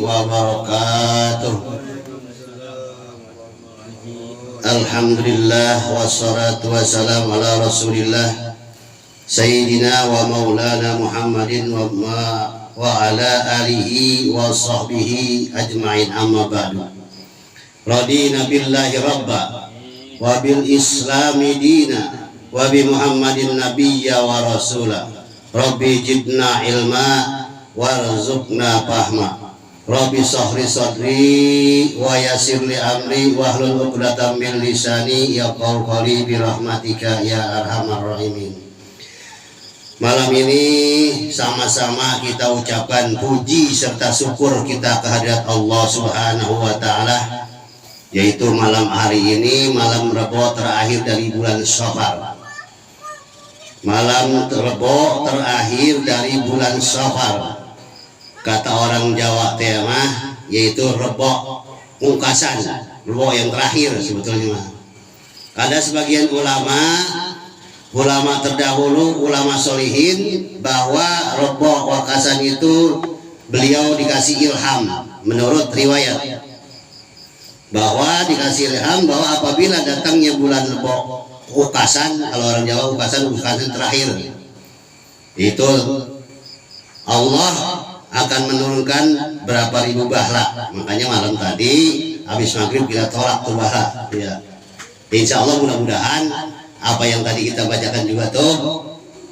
wabarakatuh. Alhamdulillah wassalatu wassalamu ala Rasulillah Sayyidina wa maulana Muhammadin wa ala alihi wa sahbihi ajma'in, amma ba'du. Radina billahi rabba wa bil islami dina wa bi Muhammadin nabiyya wa rasula. Rabbi jibna ilma warzuqna fahma. Rabbi sahri sadri wa yassir li amri wahlul 'uqdatam min lisani yafqahu qawli bi rahmatika ya arhamar rahimin. Malam ini sama-sama kita ucapkan puji serta syukur kita kehadirat Allah Subhanahu wa taala, yaitu malam hari ini malam Rebo terakhir dari bulan Safar. Malam Rebo terakhir dari bulan Safar. Kata orang Jawa tema yaitu Rebo pungkasan, Rebo yang terakhir sebetulnya. Ada sebagian ulama terdahulu, ulama solihin, bahwa Rebo wakasan itu beliau dikasih ilham menurut riwayat, bahwa dikasih ilham bahwa apabila datangnya bulan Rebo wakasan, kalau orang Jawa wakasan terakhir, itu Allah akan menurunkan berapa ribu bahla. Makanya malam tadi habis maghrib kita tolak tuh bahla ya. Insya Allah mudah-mudahan apa yang tadi kita bacakan juga tuh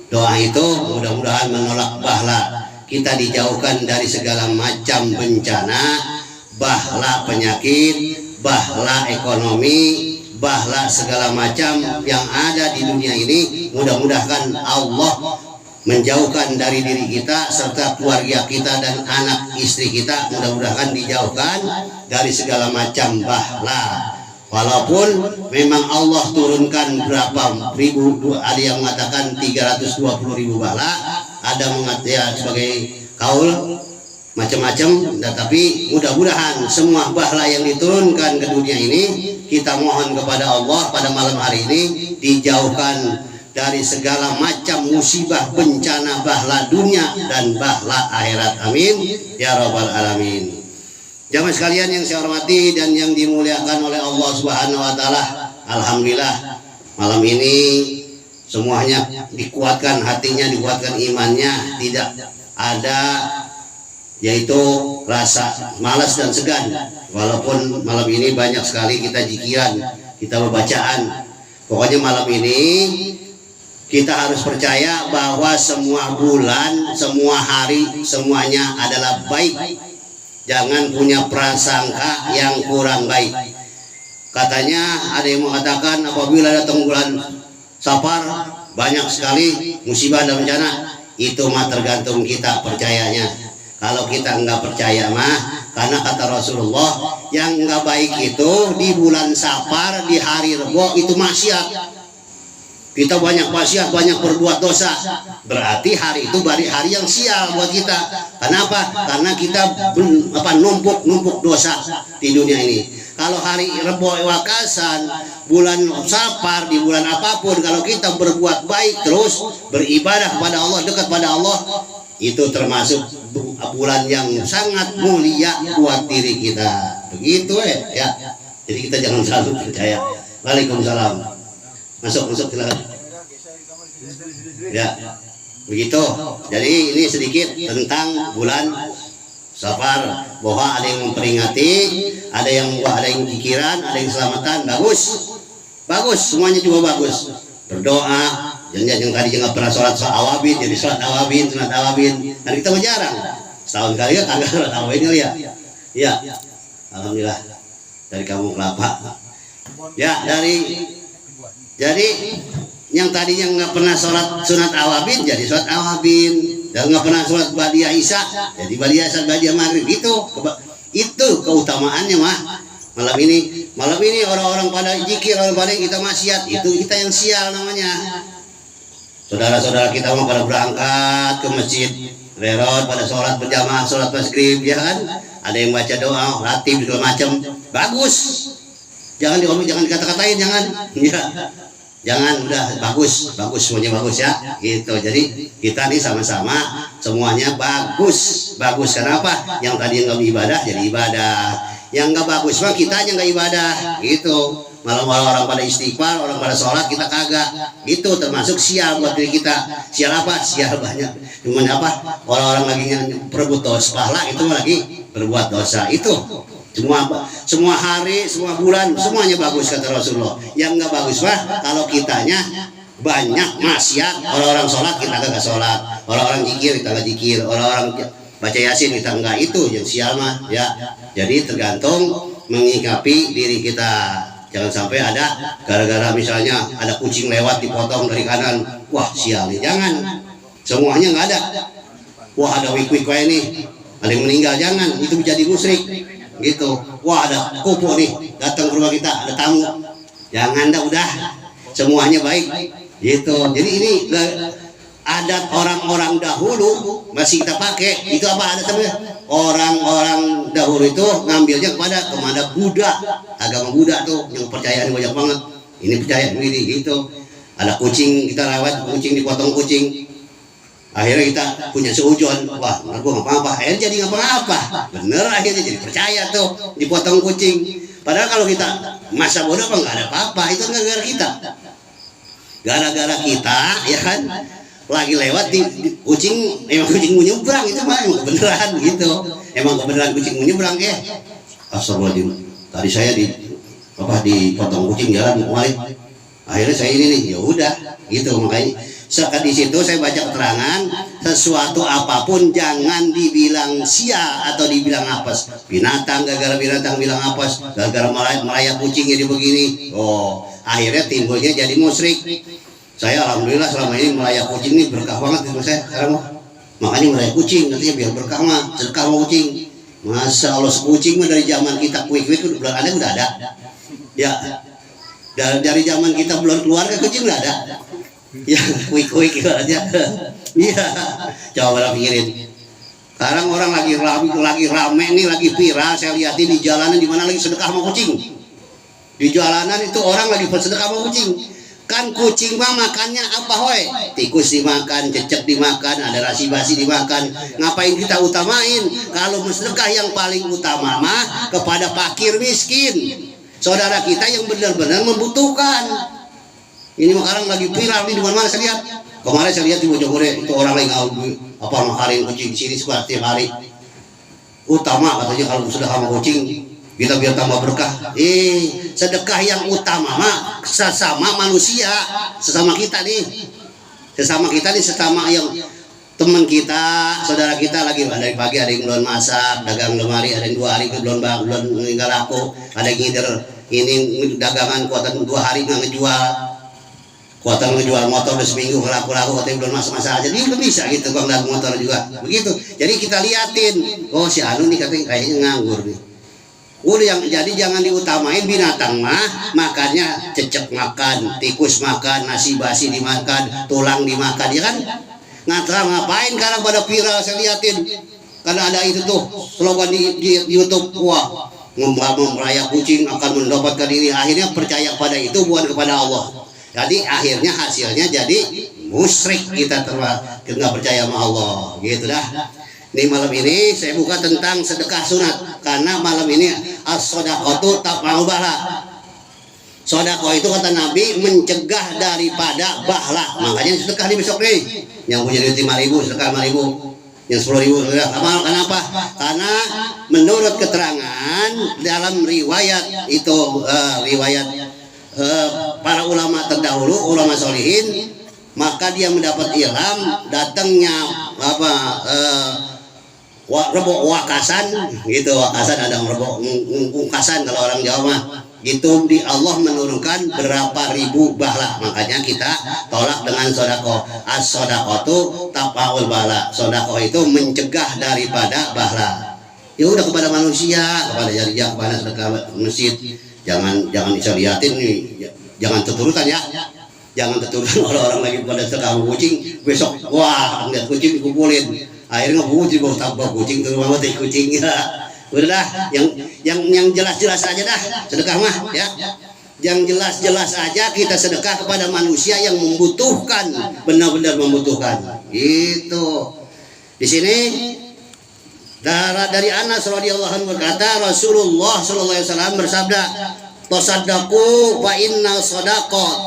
doa itu mudah-mudahan menolak bahla. Kita dijauhkan dari segala macam bencana, bahla penyakit, bahla ekonomi, bahla segala macam yang ada di dunia ini. Mudah-mudahan Allah menjauhkan dari diri kita serta keluarga kita dan anak istri kita, mudah-mudahan dijauhkan dari segala macam bahla. Walaupun memang Allah turunkan berapa ribu, ada yang mengatakan 320.000 bahla, ada mengatakan sebagai kaul macam-macam, tapi mudah-mudahan semua bahla yang diturunkan ke dunia ini, kita mohon kepada Allah pada malam hari ini dijauhkan dari segala macam musibah bencana bahla dunia dan bahla akhirat, amin ya rabbal alamin. Jamaah sekalian yang saya hormati dan yang dimuliakan oleh Allah Subhanahu wa taala, alhamdulillah malam ini semuanya dikuatkan hatinya, dikuatkan imannya, tidak ada yaitu rasa malas dan segan. Walaupun malam ini banyak sekali kita zikiran, kita berbacaan, pokoknya malam ini kita harus percaya bahwa semua bulan, semua hari, semuanya adalah baik. Jangan punya prasangka yang kurang baik. Katanya ada yang mengatakan apabila datang bulan Safar banyak sekali musibah dan bencana. Itu mah tergantung kita percayanya. Kalau kita enggak percaya mah, karena kata Rasulullah yang enggak baik itu di bulan Safar, di hari Rebo itu maksiat. Kita banyak maksiat, banyak berbuat dosa, berarti hari itu hari yang sial buat kita. Kenapa? Karena kita numpuk dosa di dunia ini. Kalau hari Rebo wakasan, bulan Safar, di bulan apapun, kalau kita berbuat baik terus, beribadah kepada Allah, dekat pada Allah, itu termasuk bulan yang sangat mulia buat diri kita. Begitu ya. Jadi kita jangan selalu percaya. Waalaikumsalam. Masuk silakan. Ya, begitu. Jadi ini sedikit tentang bulan Safar, bahwa ada yang memperingati, ada yang pikiran, ada yang selamatan. Bagus, semuanya juga bagus. Berdoa, yang tadi jangan pernah sholat awabin, jadi sholat awabin, sunat awabin. Dan kita jarang. Setahun kali ya kagak sholat awabin ya. Iya. Alhamdulillah. Dari kamu kelapa. Ya, jadi yang tadinya nggak pernah sholat sunat awabin jadi sholat awabin, dan nggak pernah sholat badiah isya jadi badiah isya badiah maghrib. Itu keutamaannya mah. Malam ini orang-orang pada zikir, orang pada kita maksiat, itu kita yang sial namanya. Saudara-saudara kita mau pada berangkat ke masjid, rerot pada sholat berjamaah, sholat maghrib ya kan, ada yang baca doa, ratib segala macam, bagus. Jangan diomong, jangan dikata-katain, jangan. Ya. Jangan, udah bagus, bagus semuanya bagus ya, gitu. Jadi kita nih sama-sama semuanya bagus, bagus. Kenapa? Yang tadi nggak ibadah jadi ibadah, yang nggak bagus mah kita aja nggak ibadah, gitu. Malah orang pada istighfar, orang pada sholat, kita kagak, gitu. Termasuk sial buat diri kita. Sial apa? Sial banyak. Cuman apa? Orang-orang lagi yang perebut dosa pahala itu lagi berbuat dosa itu. Semua hari, semua bulan, semuanya bagus kata Rasulullah. Yang nggak bagus mah kalau kitanya banyak maksiat. Orang-orang sholat kita nggak sholat, orang-orang zikir kita nggak zikir, orang-orang baca yasin kita nggak, itu yang sial mah ya. Jadi tergantung mengikapi diri kita. Jangan sampai ada gara-gara misalnya ada kucing lewat dipotong dari kanan, wah sial nih. Jangan, semuanya nggak ada. Wah ada wik-wik kayak ini, ada yang meninggal, jangan, itu menjadi musyrik. Gitu. Wah ada kupu nih datang ke rumah kita, ada tamu, jangan dah, udah semuanya baik, gitu. Jadi ini adat orang-orang dahulu masih kita pakai. Itu apa adatnya? Orang-orang dahulu itu ngambilnya kepada Buddha, agama Buddha tuh yang percayaan banyak banget. Ini percaya begini, gitu. Ada kucing kita rawat, kucing dipotong kucing. Akhirnya kita punya seujon, wah gue ngapa-ngapa, akhirnya jadi ngapa-ngapa, bener, akhirnya jadi percaya tuh dipotong kucing. Padahal kalau kita masa bodoh apa nggak ada apa-apa, itu gara-gara kita, gara-gara kita ya kan, lagi lewat di kucing, emang kucing mau nyebrang, itu mah emang kebenaran gitu, emang kebenaran kucing mau nyebrang ya. Astagfirullahaladzim, tadi saya dipotong kucing jalan kemarin, akhirnya saya ini nih, ya udah gitu. Makanya sekat di situ saya baca keterangan, sesuatu apapun jangan dibilang sia atau dibilang apes. Binatang, gara-gara binatang bilang apes, gara-gara merayap kucing jadi begini, oh akhirnya timbulnya jadi musyrik. Saya alhamdulillah selama ini merayap kucing ini berkah banget itu saya sekarang. Makanya merayap kucing nantinya biar berkah mah, sedekah sama kucing. Masya Allah, kucing mah dari zaman kita kuik-kuik udah ada ya. Dari zaman kita belum keluarga kucing udah ada ya, kuik-kuik gitu aja. Iya, coba pikirin. Sekarang orang lagi rame nih, lagi viral. Saya lihatin di jalanan, di mana lagi sedekah sama kucing. Di jalanan itu orang lagi bersedekah sama kucing. Kan kucing mah makannya apa hoy? Tikus dimakan, cecek dimakan, ada rasi basi dimakan. Ngapain kita utamain? Kalau bersedekah yang paling utama mah kepada fakir miskin, saudara kita yang benar-benar membutuhkan. Ini sekarang lagi viral di mana-mana saya lihat. Kemarin saya lihat di Bojongkore itu orang lagi makarin kucing di sini setiap hari. Utama katanya kalau sudah sama kucing kita biar tambah berkah. Sedekah yang utama mah sesama manusia, sesama kita nih. Sesama yang teman kita, saudara kita lagi dari pagi ada yang belum masak, dagang lemari, ada yang 2 hari belum nggak laku, ada yang ngider ini dagangan kuatan 2 hari nggak ngejual. Kuatan ngejual motor udah seminggu laku-laku, katanya belum masa-masa aja, dia udah bisa gitu bang, dagang motor juga begitu. Jadi kita liatin, oh si Anu nih katanya kayaknya nganggur nih. Udah, yang jadi jangan diutamain binatang mah, makannya cecek makan, tikus makan, nasi basi dimakan, tulang dimakan, ya kan? Ngapain sekarang pada viral saya liatin, karena ada itu tuh slogan di YouTube, wah merayap kucing akan mendapatkan ini. Akhirnya percaya pada itu, bukan kepada Allah. Jadi akhirnya hasilnya jadi musyrik, kita nggak percaya sama Allah, gitu dah. Ini malam ini saya buka tentang sedekah sunat, karena malam ini as-sodaqatu taqma'ul bala. Sedekah itu kata Nabi mencegah daripada bahla. Makanya sedekah di besok nih, yang punya duit 5.000 sedekah 5.000, yang 10.000 sedekah. Kenapa? Karena menurut keterangan dalam riwayat itu, riwayat para ulama terdahulu, ulama solihin, maka dia mendapat ilham datangnya rebok wakasan gitu. Wakasan ada rebok ungkasan kalau orang Jawa mah gitu. Di Allah menurunkan berapa ribu bahla. Makanya kita tolak dengan sodako. As-sodaqatu taqma'ul bala. Sodako itu mencegah daripada bahla. Ya udah, kepada manusia, kepada jariah, kepada sedekah masjid. Jangan bisa liatin nih, jangan teturutan ya, jangan teturutan. Orang-orang lagi pada sedekah kucing, besok wah lihat kucing dikumpulin, akhirnya kucing bawa tambah kucing terus mau teh kucing ya. Udah dah, yang jelas-jelas aja dah sedekah mah ya. yang jelas-jelas aja kita sedekah kepada manusia yang membutuhkan, benar-benar membutuhkan. Itu di sini dari Anas radhiyallahu anhu berkata, Rasulullah sallallahu alaihi wasallam bersabda, tasaddaqu fa inna shadaqat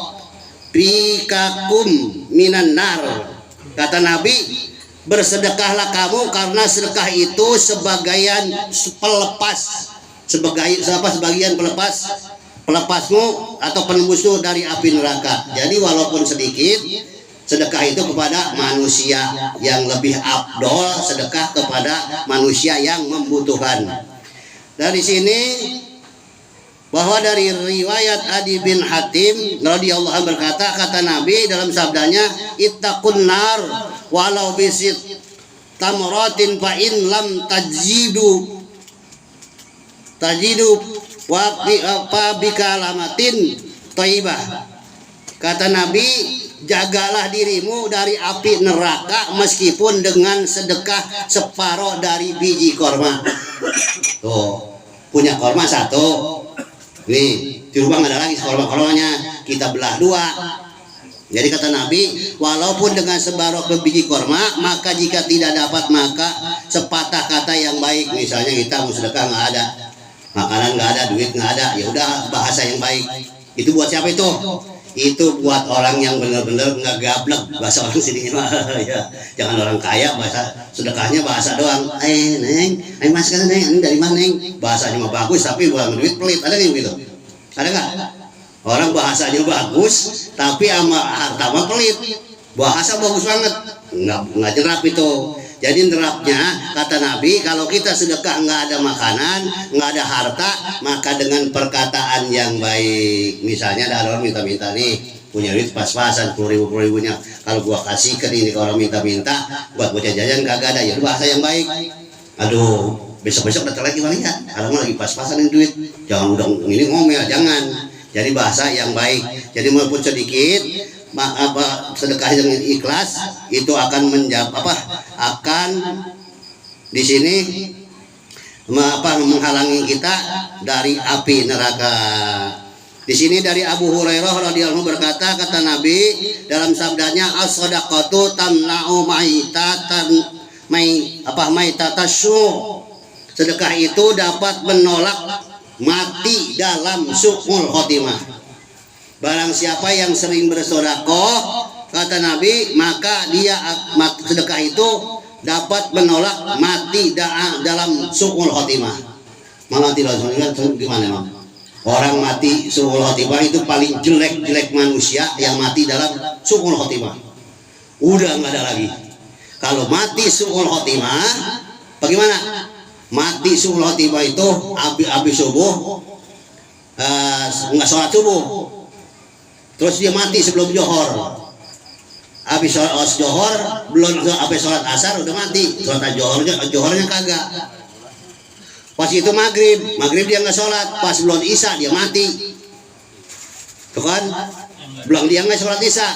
bikakum minan nar. Kata Nabi, bersedekahlah kamu karena sedekah itu sebagian pelepas, sebagian pelepasmu atau penembusmu dari api neraka. Jadi walaupun sedikit, sedekah itu kepada manusia yang lebih afdol, sedekah kepada manusia yang membutuhkan. Dari sini bahwa dari riwayat Adi bin Hatim radhiyallahu anhu berkata, kata Nabi dalam sabdanya, ittaqun nar walau bisit tamratin fa in lam tajidu wa bikalamatin thayyibah. Kata Nabi, jagalah dirimu dari api neraka meskipun dengan sedekah separuh dari biji korma. Tuh, punya korma satu. Nih, di rumah nggak ada lagi korma-kormanya, kita belah dua. Jadi kata Nabi, walaupun dengan separuh biji korma, maka jika tidak dapat maka sepatah kata yang baik. Misalnya kita mau sedekah nggak ada, makanan nggak ada, duit nggak ada, ya udah bahasa yang baik. Itu buat siapa itu? Itu buat orang yang benar-benar nggak gablek, bahasa orang sini mah ya. Jangan orang kaya bahasa sedekahnya bahasa doang. Neng, mas kan neng, dari mana neng? Bahasanya mah bagus tapi buang duit pelit. Ada nggak gitu? Ada nggak? Orang bahasanya bagus tapi ama harta mah pelit. Bahasa bagus banget, nggak nyerap itu. Jadi nerapnya kata Nabi, kalau kita sedekah nggak ada makanan, nggak ada harta, maka dengan perkataan yang baik. Misalnya ada orang minta-minta nih, punya duit pas-pasan 10.000 10.000-nya. Kalau gua kasih ke ini ke orang minta-minta buat bocah jajan kagak ada, ya bahasa yang baik. Aduh, besok-besok datang lagi mana ya? Kalau lagi pas-pasan yang duit, jangan udah ini ngomel, jangan. Jadi bahasa yang baik. Jadi walaupun sedikit, sedekah yang ikhlas itu akan akan di sini menghalangi kita dari api neraka. Di sini dari Abu Hurairah radhiyallahu anhu berkata, kata Nabi dalam sabdanya, as-shadaqatu tamna'u maitatasyu. Sedekah itu dapat menolak mati dalam su'ul khotimah. Barang siapa yang sering bersedekah, kata Nabi, maka dia sedekah itu dapat menolak mati dalam su'ul khotimah. Mati dalam gimana emang? Orang mati su'ul khotimah itu paling jelek manusia yang mati dalam su'ul khotimah. Udah nggak ada lagi. Kalau mati su'ul khotimah, bagaimana? Mati su'ul khotimah itu habis subuh, nggak sholat subuh. Terus dia mati sebelum johor. Habis sholat johor, belum habis sholat asar udah mati. Sholat johornya kagak. Pas itu maghrib dia nggak sholat. Pas belum isya dia mati. Tuh kan? Belum dia nggak sholat isya.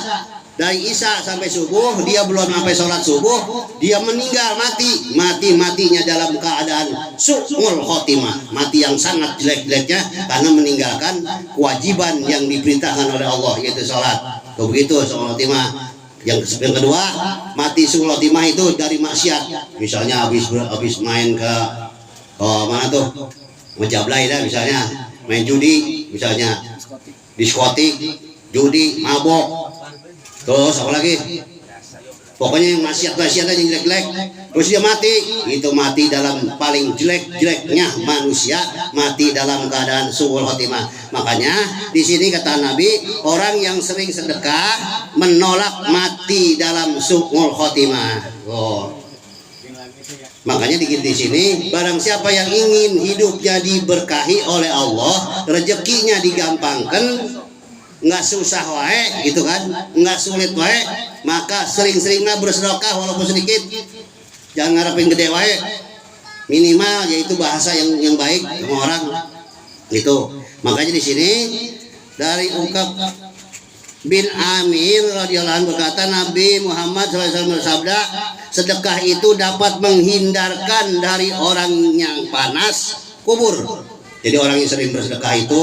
Dari isya sampai subuh dia belum sampai sholat subuh, dia meninggal matinya dalam keadaan su'ul khotimah, mati yang sangat jeleknya karena meninggalkan kewajiban yang diperintahkan oleh Allah, yaitu sholat. Begitu su'ul khotimah. Yang kedua, mati su'ul khotimah itu dari maksiat. Misalnya habis main ke mana tuh, Mejablay dah misalnya, main judi misalnya, diskotik, judi, mabok. Terus apa lagi? Pokoknya yang maksiat aja yang jelek-jelek. Terus dia mati. Itu mati dalam paling jeleknya manusia, mati dalam keadaan su'ul khotimah. Makanya di sini kata Nabi, orang yang sering sedekah menolak mati dalam su'ul khotimah. Makanya di sini, barang siapa yang ingin hidupnya diberkahi oleh Allah, rezekinya digampangkan, nggak susah wae gitu kan, nggak sulit wae, maka sering-seringlah bersedekah walaupun sedikit. Jangan ngarepin gede wae, minimal yaitu bahasa yang baik sama orang gitu. Makanya di sini dari ungkap bin Amir radhiyallahu anhu berkata, Nabi Muhammad SAW bersabda, sedekah itu dapat menghindarkan dari orang yang panas kubur. Jadi orang yang sering bersedekah itu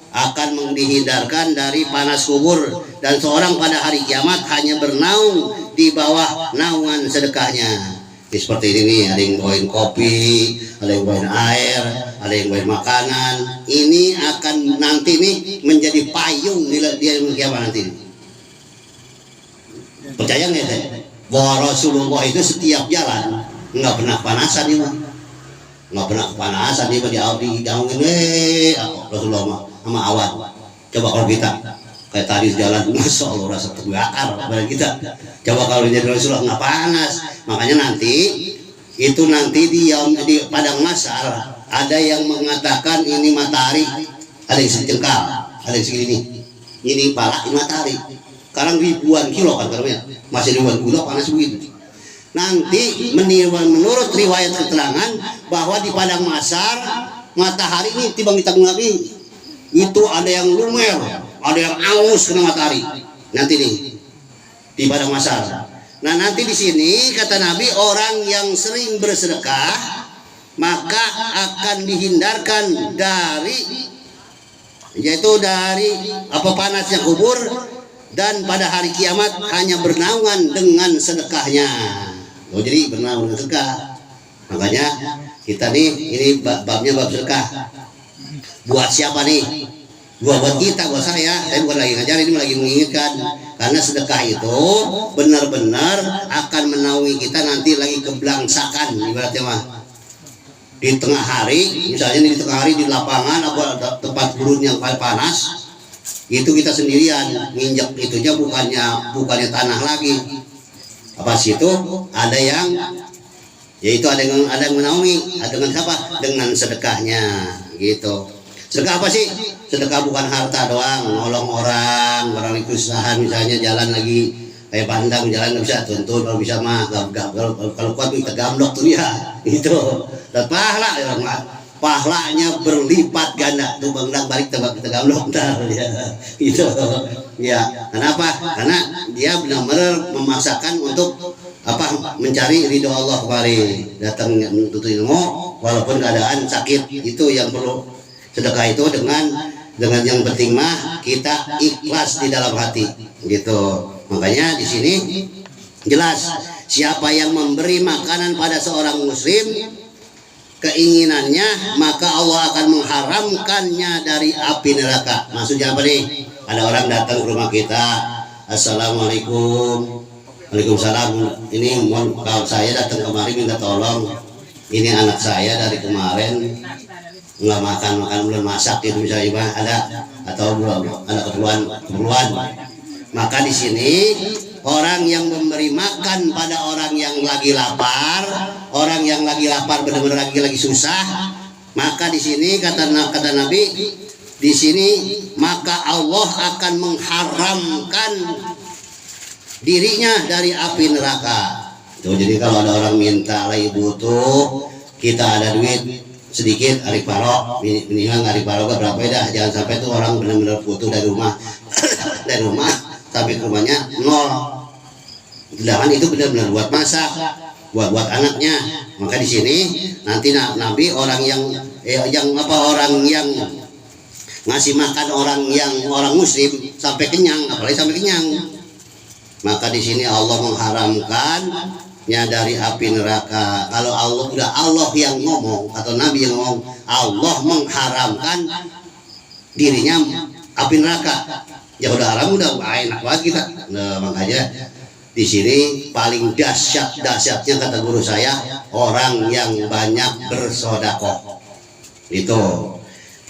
akan dihindarkan dari panas kubur, dan seorang pada hari kiamat hanya bernaung di bawah naungan sedekahnya. Seperti ini nih, ada yang bawain kopi, ada yang bawain air, ada yang bawain makanan. Ini akan nanti nih menjadi payung di dia kiamat nanti. Percaya nggak ya? Bahwa Rasulullah itu setiap jalan nggak pernah panasan nih mah, nggak pernah kepanasan dia di daungin Rasulullah mah sama awan. Coba kalau kita kayak tadi jalan, masya Allah rasa terbakar pada kita. Coba kalau jadi Rasulullah nggak panas. Makanya nanti itu nanti di padang mahsyar ada yang mengatakan ini matahari, ada yang sejengkal, ada yang segini. Ini pala, ini matahari. Sekarang ribuan kilo kan karena masih ribuan kilo panas begitu. Nanti menurut riwayat keterangan bahwa di padang mahsyar matahari ini timbang ditanggung lagi, itu ada yang lumer, ada yang aus kena matahari. Nanti nih di padang mahsyar. Nah nanti di sini kata Nabi, orang yang sering bersedekah maka akan dihindarkan dari, yaitu dari apa, panasnya kubur, dan pada hari kiamat hanya bernaungan dengan sedekahnya. Oh, jadi bernaungan dengan sedekah. Makanya kita nih, ini babnya bab sedekah. Buat siapa nih? Buat kita, buat saya bukan lagi ngajar, ini lagi mengingatkan. Karena sedekah itu benar-benar akan menaungi kita nanti lagi kebelangsakan, ibaratnya mah. Di tengah hari, misalnya di tengah hari di lapangan apa tempat gurun yang panas, itu kita sendirian nginjak itunya bukannya tanah lagi. Apa sih itu? Ada yang, yaitu ada yang menaungi. Dengan siapa? Dengan sedekahnya, gitu. Sedekah apa sih? Sedekah bukan harta doang, nolong orang itu kesusahan, misalnya jalan lagi kayak pandang jalan nggak bisa tuntun, kalau bisa mah kalau kuat kita gamblok tuh ya, itu. Dan pahala ya, pahalanya berlipat ganda tuh, bang balik tebak kita gamblok ntar ya, gitu ya. Kenapa? Karena dia benar-benar memaksakan untuk apa, mencari ridho Allah kembali, datang menuntut ilmu walaupun keadaan sakit. Itu yang perlu. Sedekah itu dengan yang penting mah kita ikhlas di dalam hati, gitu. Makanya di sini jelas, siapa yang memberi makanan pada seorang muslim keinginannya, maka Allah akan mengharamkannya dari api neraka. Maksudnya apa nih? Ada orang datang ke rumah kita, assalamualaikum, waalaikumsalam, ini kalau saya datang kemari minta tolong, ini anak saya dari kemarin nggak makan belum masak gitu misalnya, ada, atau belum ada keperluan. Maka di sini orang yang memberi makan pada orang yang lagi lapar, orang yang lagi lapar benar-benar lagi susah, maka di sini kata Nabi di sini, maka Allah akan mengharamkan dirinya dari api neraka. Tuh, jadi kalau ada orang minta lagi butuh, kita ada duit sedikit, arik paro minimal, arik paro berapa ya, jangan sampai tuh orang benar-benar butuh dari rumah sampai ke rumahnya nol. Sedangkan itu benar-benar buat masak, buat anaknya. Maka di sini nanti Nabi orang yang orang yang ngasih makan orang muslim sampai kenyang, apalagi sampai kenyang. Maka di sini Allah mengharamkannya dari api neraka. Kalau Allah yang ngomong atau Nabi yang ngomong, Allah mengharamkan dirinya api neraka. Ya udah haram, udah enak banget kita. Nah, makanya di sini paling dahsyatnya kata guru saya, orang yang banyak bersodakoh. Itu.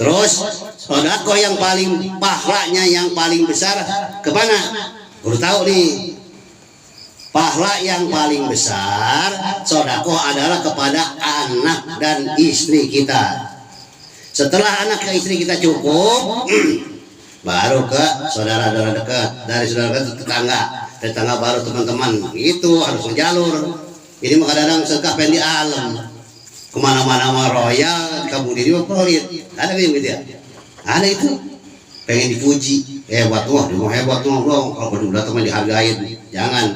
Terus sodakoh yang paling pahalanya yang paling besar kemana? Guru tahu nih, pahala yang paling besar sodakoh adalah kepada anak dan istri kita. Setelah anak ke istri kita cukup, baru ke saudara-saudara dekat, dari saudara dekat tetangga baru teman-teman. Itu harus menjalur. Ini kadang-kadang sedekah pengen di alam, kemana-mana sama royal, kamu diri pelit. Ada yang gitu ya? Ada itu. Pengen dipuji, hebat, wah mau hebat tuh, kalau udah teman dihargain. Jangan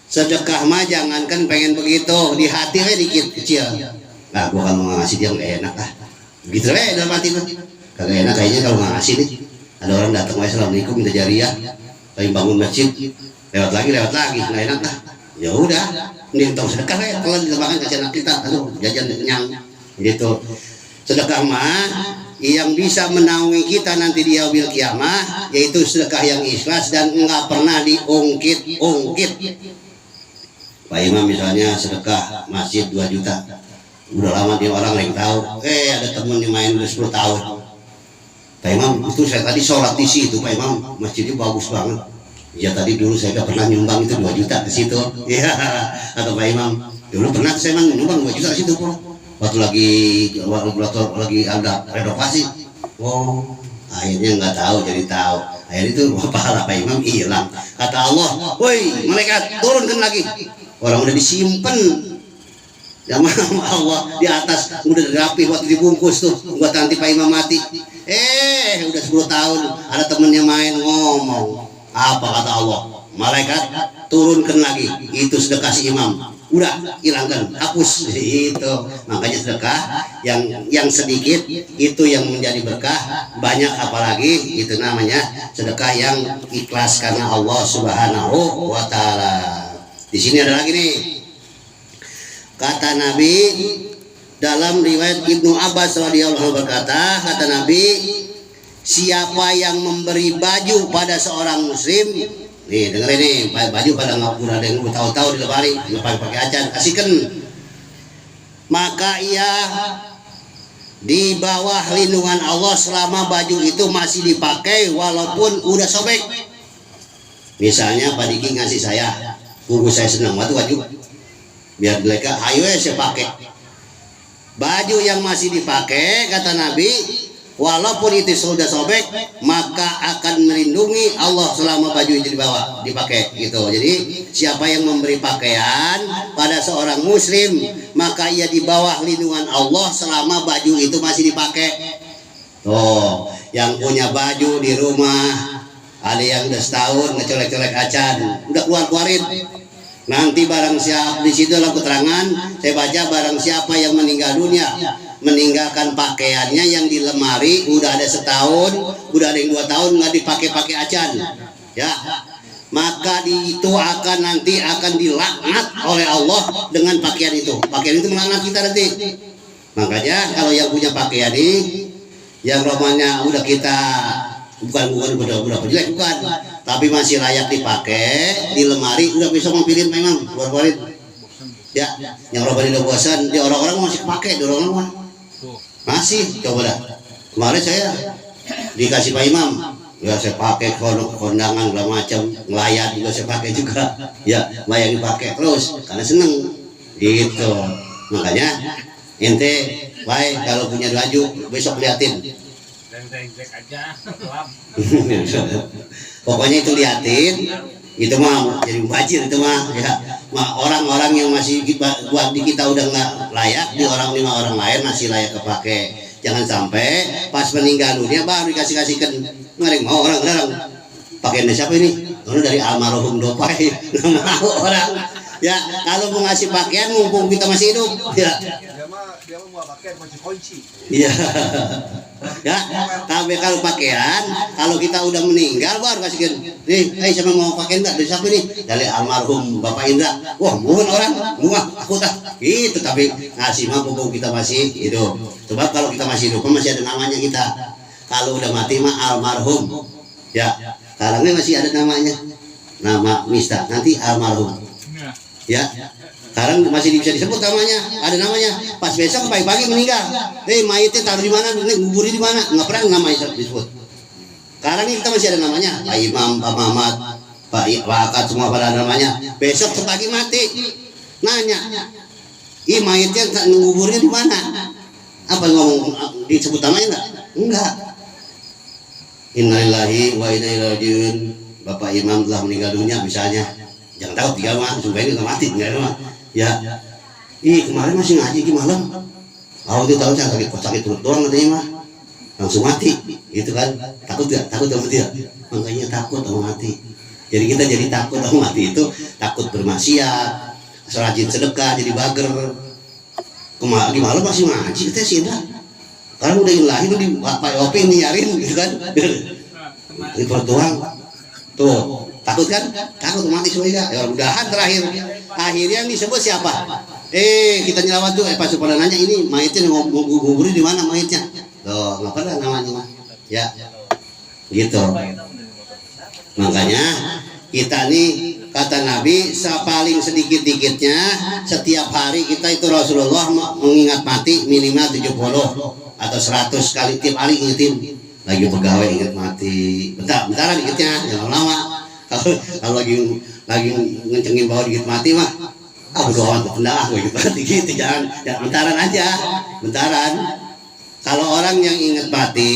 sedekah mah, jangankan pengen begitu, di hati dikit kecil. Nah, gua kalau mau ngasih dia nggak enak lah, gitu dalam hati. kagak enak kayaknya kalau nggak ngasih nih. Ada orang datang, assalamualaikum minta jariah, pengen bangun masjid, lewat lagi nggak enak lah. Ya udah, ini tong sedekah ya, kalau dimakan kasih anak kita, aduh jajan kenyang gitu. Sedekah mah yang bisa menaungi kita nanti di yaumil kiamah, yaitu sedekah yang ikhlas dan enggak pernah diungkit-ungkit. Pak Imam misalnya sedekah masjid 2 juta, udah lama dia orang yang tahu, ada temen yang main udah 10 tahun. Pak Imam, itu saya tadi sholat di situ, Pak Imam, masjidnya bagus banget. Ya tadi dulu saya gak pernah nyumbang itu 2 juta ke situ. Iya, atau Pak Imam, dulu pernah saya nyumbang 2 juta ke situ, Bro. Waktu lagi ada renovasi. Oh, akhirnya nggak tahu jadi tahu. Akhirnya itu pahala Pak Imam hilang. Kata Allah, woi malaikat turunkan lagi. Orang udah disimpan sama Allah di atas, udah rapi waktu dibungkus tuh buat nanti Pak Imam mati. Udah 10 tahun ada temennya main ngomong. Apa kata Allah? Malaikat turunkan lagi. Itu sedekah si imam. Udah hilangkan, hapus. Itu makanya sedekah yang sedikit itu yang menjadi berkah, banyak apalagi itu namanya sedekah yang ikhlas karena Allah Subhanahu wa taala. Di sini ada lagi nih. Kata Nabi dalam riwayat Ibnu Abbas radhiyallahu anhu berkata, kata Nabi, siapa yang memberi baju pada seorang muslim, nih dengerin nih, baju pada nggak udah ada yang tahu-tahu dilebari, pakai acan, kasihkan, maka ia di bawah lindungan Allah selama baju itu masih dipakai walaupun udah sobek. Misalnya Pak Diki ngasih saya, bungkus saya senang waktu baju, biar mereka ayo saya pakai. Baju yang masih dipakai kata Nabi, walaupun itu sudah sobek, maka akan melindungi Allah selama baju itu dipakai gitu. Jadi siapa yang memberi pakaian pada seorang muslim, maka ia di bawah lindungan Allah selama baju itu masih dipakai. Tuh, yang punya baju di rumah, ada yang udah setahun ngecolek-colek acan, udah keluarin. Nanti barang siapa, di situ dalam keterangan saya baca, barang siapa yang meninggal dunia meninggalkan pakaiannya yang di lemari udah ada setahun, udah ada yang 2 tahun nggak dipakai acan, ya, maka itu nanti akan dilaknat oleh Allah dengan pakaian itu. Pakaian itu melaknat kita nanti. Makanya kalau yang punya pakaian ini, yang romanya udah kita udah jelek bukan, tapi masih layak dipakai di lemari, udah bisa mempirin memang keluarin. Ya, yang rombanya udah bosan, di orang-orang masih pakai, di orang-orang masih. Coba dah, kemarin saya dikasih Pak Imam, ya saya pakai kondangan segala macam, ngelayat juga saya pakai juga, ya layak dipakai terus karena seneng gitu. Makanya ente baik kalau punya baju besok liatin. Pokoknya itu liatin, itu mah jadi mubazir itu mah, ya. Orang-orang yang masih buat di kita udah nggak layak, di lima orang lain masih layak kepake. Jangan sampai pas meninggal dunia baru dikasihkan, nggak mau orang pakaian siapa ini? Ini dari almarhum Dopai, nggak mau orang. Ya kalau mau ngasih pakaian mumpung kita masih hidup, ya. Dia mau pakaian masih kunci. Iya. Ya, tapi kalau pakaian, kalau kita udah meninggal baru kasihkan. Nih, siapa mau pakaian enggak? Dari siapa nih? Dari almarhum Bapak Indra. Wah, bukan orang, bukan aku tak. Gitu, tapi ngasih mah mumpung kita masih hidup. Sebab kalau kita masih hidup masih ada namanya kita. Kalau udah mati mah almarhum. Ya, sekarang ini masih ada namanya. Nama Mista, nanti almarhum. Ya. Sekarang masih bisa disebut namanya, ada namanya. Pas besok pagi-pagi meninggal, mayatnya taruh di mana, kuburnya di mana, nggak pernah namanya disebut. Sekarang ini kita masih ada namanya, Pak Imam, Pak Mamat, Pak Akad, semua pada namanya. Besok pagi mati, nanya, mayatnya kuburnya di mana? Apa ngomong disebut namanya enggak? Innalillahi wa inna ilaihi rajiun. Bapak Imam telah meninggal dunia misalnya. Jangan tahu tiga mah, supaya ini nggak mati, nggak mah. Ya, kemarin masih ngaji di malam. Aku tuh tahu saya sakit perut doang katanya mah, langsung mati, gitu kan? Takut nggak? Takut sama dia? Makanya takut sama mati. Jadi kita jadi takut sama mati itu, takut bermaksiat, rajin sedekah, jadi bager. Di malam masih ngaji kita sih dah. Karena udah ilah itu di Pak Yopi nyiarin gitu kan. Di pertuang tuh takut kan? Takut mati semua ya. Mudahan terakhir akhirnya yang disebut siapa? Kita nyelawat tuh pas pada nanya ini mayatnya ngubur di mana mayatnya? Tuh nggak pernah namanya mah. Ya gitu. Makanya kita nih kata Nabi paling sedikit-dikitnya setiap hari kita itu Rasulullah mengingat mati minimal 70 atau 100 kali tiap hari ingetin lagi pegawai ingat mati bentar dikitnya jangan lama kalau lagi ngencengin bawah dikit mati mah doa pendah gitu jangan bentaran aja bentaran. Kalau orang yang ingat mati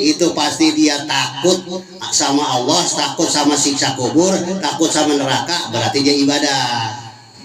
itu pasti dia takut sama Allah, takut sama siksa kubur, takut sama neraka, berarti dia ibadah,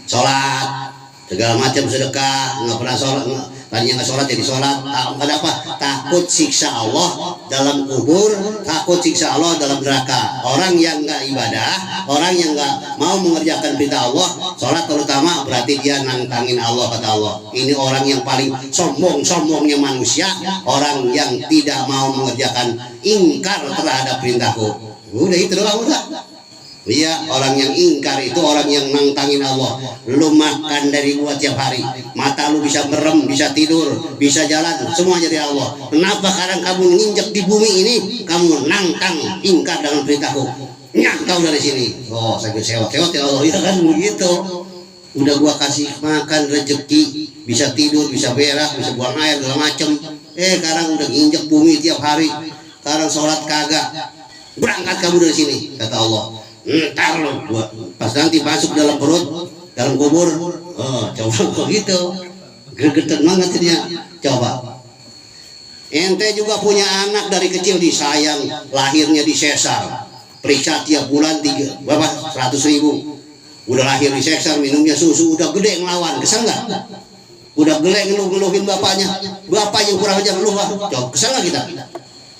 sholat, segala macam sedekah, nggak pernah sholat, tadinya nggak sholat jadi sholat. Kenapa? Takut siksa Allah dalam kubur, takut siksa Allah dalam neraka. Orang yang nggak ibadah, orang yang nggak mau mengerjakan perintah Allah, sholat terutama, berarti dia nantangin Allah. Kata Allah, ini orang yang paling sombongnya manusia, orang yang tidak mau mengerjakan ingkar terhadap perintahku. Udah itu doang udah. Iya, orang yang ingkar itu orang yang nantangin Allah. Lu makan dari gua tiap hari, mata lu bisa merem, bisa tidur, bisa jalan, semua jadi Allah. Kenapa sekarang kamu nginjek di bumi ini, kamu nantang ingkar dengan perintahku? Nyak kau dari sini. Oh, saya sewot-sewot ya Allah, ya kan begitu. Udah gua kasih makan rezeki, bisa tidur, bisa berak, bisa buang air segala macem. Sekarang udah nginjek bumi tiap hari. Sekarang sholat kagak. Berangkat kamu dari sini, kata Allah. Ntar lo pas nanti masuk dalam perut dalam kubur coba kok gitu gregetan banget dia. Coba ente juga punya anak dari kecil disayang, lahirnya disesar, periksa tiap bulan 100.000, udah lahir disesar, minumnya susu, udah gede ngelawan, kesel nggak? Udah gede ngeluhin bapaknya, bapak yang kurang ajar ngeluh, coba kesel nggak kita?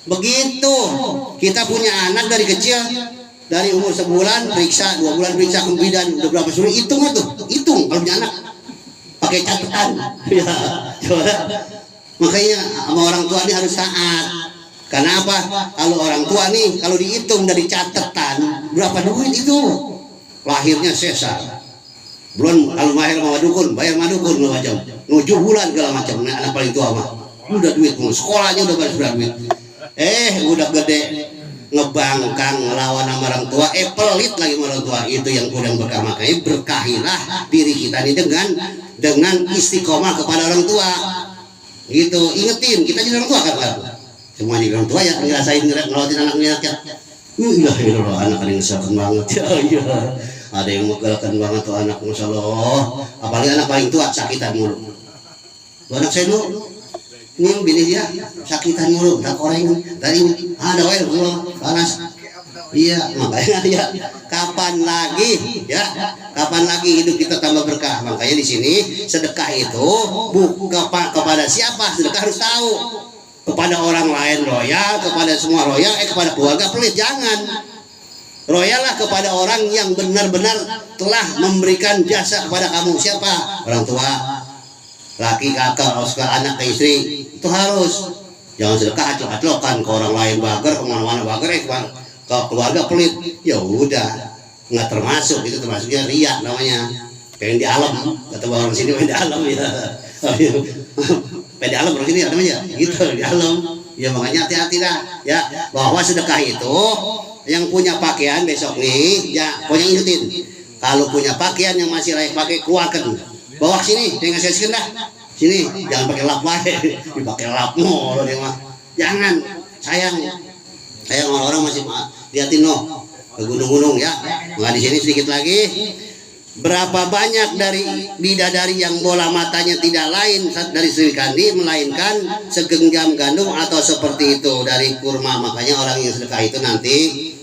Begitu kita punya anak dari kecil, dari umur sebulan periksa, 2 bulan periksa, kemudian udah berapa suruh hitung hitung kalau punya anak pakai catatan ya coba. Makanya sama orang tua ini harus taat. Karena apa? Kalau orang tua nih kalau dihitung dari catatan berapa duit itu, lahirnya sesar, belum kalau mahir sama dukun, bayar sama dukun macam 7 bulan segala macam. Nah, anak paling tua mah udah duit, sekolahnya udah banyak duit, udah gede ngebangkang ngelawan sama orang tua, pelit lagi sama orang tua. Itu yang kurang berkah. Makanya berkahilah diri kita ini dengan istiqomah kepada orang tua gitu. Ingetin kita jadi orang tua kan, semua jadi orang tua ya, ngerasain ngelawatin anak-anaknya. Iya anak yang ngeselkan banget ya. Iya ada yang megalkan banget tuh anak, masya Allah. Apalagi anak paling tua sakitan mulu. Tuh anak saya dulu ini bini dia sakitan mulu, tak koreng tadi ada wae panas. Iya, makanya ya kapan lagi hidup kita tambah berkah. Makanya di sini sedekah itu bukan kepada siapa, sedekah harus tahu. Kepada orang lain royal, kepada semua royal, kepada keluarga pelit, jangan. Royal lah kepada orang yang benar-benar telah memberikan jasa kepada kamu. Siapa? Orang tua, laki, kakak, anak, istri. Itu harus. Jangan sedekah aclok-aclokan ke orang lain bager, kemana-mana bager, ke keluarga pelit. Ya udah, nggak termasuk. Itu termasuknya riya namanya. Pengen di alam, kata orang sini pengen di alam ya. Pengen di alam orang sini namanya, gitu di alam. Ya makanya hati-hati dah. Ya bahwa sedekah itu yang punya pakaian besok nih, ya pokoknya ingetin. Kalau punya pakaian yang masih layak pakai, keluarkan. Bawa sini, saya ngasih dah. Sini, jangan pakai lap wae, dipakai lap mulu dia mah. Jangan, sayang orang-orang masih liatin noh ke gunung-gunung ya. Nggak di sini sedikit lagi. Berapa banyak dari bidadari yang bola matanya tidak lain dari Sri Kandi, melainkan segenggam gandum atau seperti itu dari kurma. Makanya orang yang sedekah itu nanti,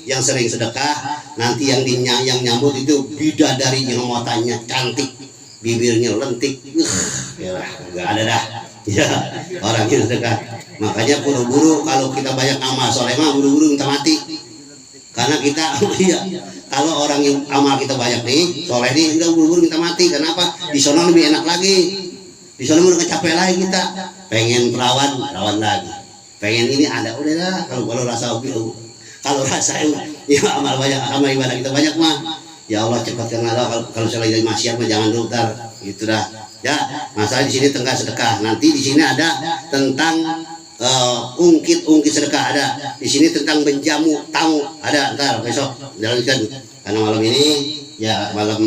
yang sering sedekah, nanti yang nyambut itu bidadari yang matanya cantik, bibirnya lentik, ya nggak ada dah ya orang yang sedekah. Makanya buru-buru kalau kita banyak amal soleh mah buru-buru minta mati, karena kita kalau orang yang amal kita banyak nih soleh nih udah buru-buru minta mati. Kenapa? Di sono lebih enak lagi, Di sana udah capek lagi kita, pengen perawan lagi, pengen ini ada udah lah. Kalau rasa kalau rasa ya amal banyak, amal ibadah kita banyak mah. Ya Allah cepatkan Allah, kalau saya lagi maksiat mah jangan dulu tar, gitu dah. Ya masalah di sini tentang sedekah. Nanti di sini ada tentang ungkit sedekah ada. Di sini tentang menjamu tamu ada. Ntar besok jalankan karena malam ini ya malam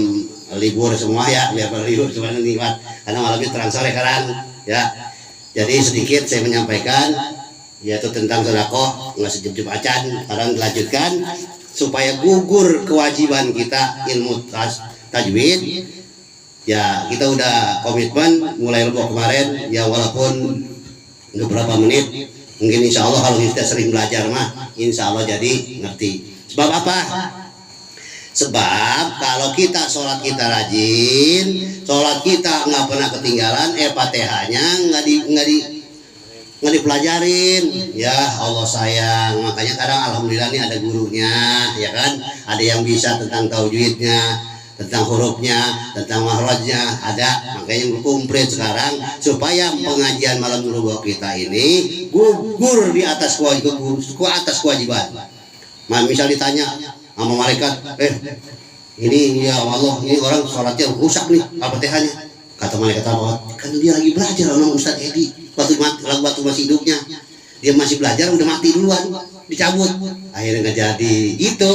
libur semua ya, biar libur cuma nikmat karena malamnya terang sore sekarang ya. Jadi sedikit saya menyampaikan yaitu tentang sedekah nggak sejep-jep acan. Sekarang dilanjutkan supaya gugur kewajiban kita ilmu tajwid. Ya kita udah komitmen mulai Rabu kemarin ya, walaupun beberapa menit mungkin insya Allah kalau kita sering belajar mah insya Allah jadi ngerti. Sebab apa? Sebab kalau kita sholat kita rajin, sholat kita nggak pernah ketinggalan, Fatihahnya nggak dipelajarin, ya Allah sayang. Makanya kadang alhamdulillah nih ada gurunya, ya kan? Ada yang bisa tentang tajwidnya, tentang hurufnya, tentang mahrajnya ada. Makanya komplit sekarang supaya pengajian malam dulu kita ini gugur di atas kewajiban. Misal ditanya sama malaikat, ini ya Allah, ini orang sholatnya rusak nih Al-Fatihahnya. Kata malaikat apa? Kan dia lagi belajar sama Ustaz Edi waktu masih hidupnya. Dia masih belajar udah mati duluan, dicabut. Akhirnya nggak jadi gitu.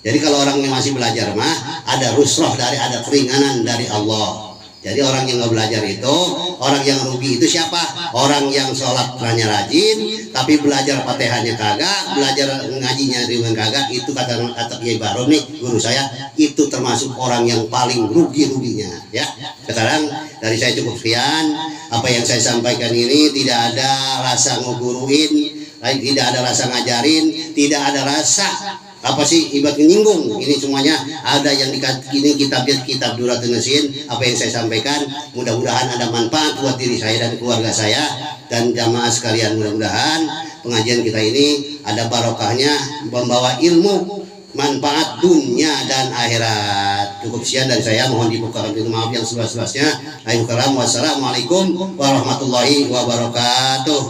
Jadi kalau orang yang masih belajar mah ada rusroh ada keringanan dari Allah. Jadi orang yang nggak belajar itu, orang yang rugi itu siapa? Orang yang sholat hanya rajin, tapi belajar Fatihahnya kagak, belajar ngajinya dengan kagak. Itu kata Kiai Baron nih, guru saya, itu termasuk orang yang paling ruginya. Ya, sekarang dari saya cukup sekian. Apa yang saya sampaikan ini tidak ada rasa ngeguruin, tidak ada rasa ngajarin, tidak ada rasa apa sih ibarat menyinggung. Ini semuanya ada yang ini kitab Duratun Nasin. Apa yang saya sampaikan mudah-mudahan ada manfaat buat diri saya dan keluarga saya dan jamaah sekalian. Mudah-mudahan pengajian kita ini ada barokahnya, membawa ilmu manfaat dunia dan akhirat. Cukup sekian dari saya, mohon dibukakan pintu maaf yang seluas-luasnya. Wassalamualaikum warahmatullahi wabarakatuh.